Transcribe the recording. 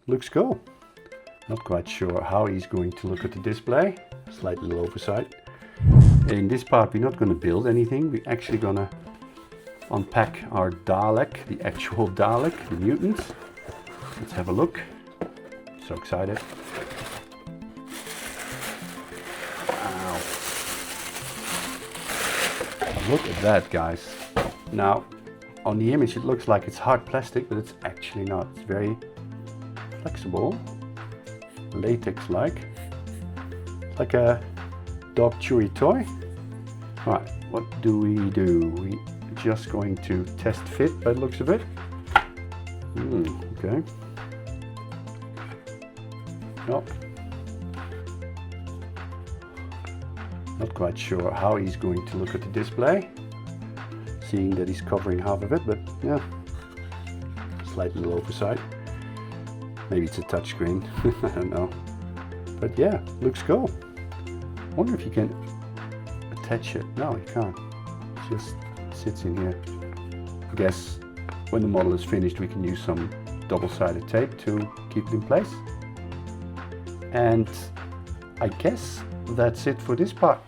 looks cool. Not quite sure how he's going to look at the display. Slight little oversight. In this part we're not going to build anything. We're actually going to unpack our Dalek, the actual Dalek, the mutants. Let's have a look. So excited. Wow. Look at that, guys. Now, on the image it looks like it's hard plastic, but it's actually not. It's very flexible, latex-like. It's like a dog chewy toy. Alright, what do? We're just going to test fit by the looks of it. Okay. No. Not quite sure how he's going to look at the display, seeing that he's covering half of it, but yeah, slight little oversight. Maybe it's a touchscreen, I don't know. But yeah, looks cool. Wonder if you can attach it. No, you can't. It just sits in here. I guess when the model is finished we can use some double-sided tape to keep it in place. And I guess that's it for this part.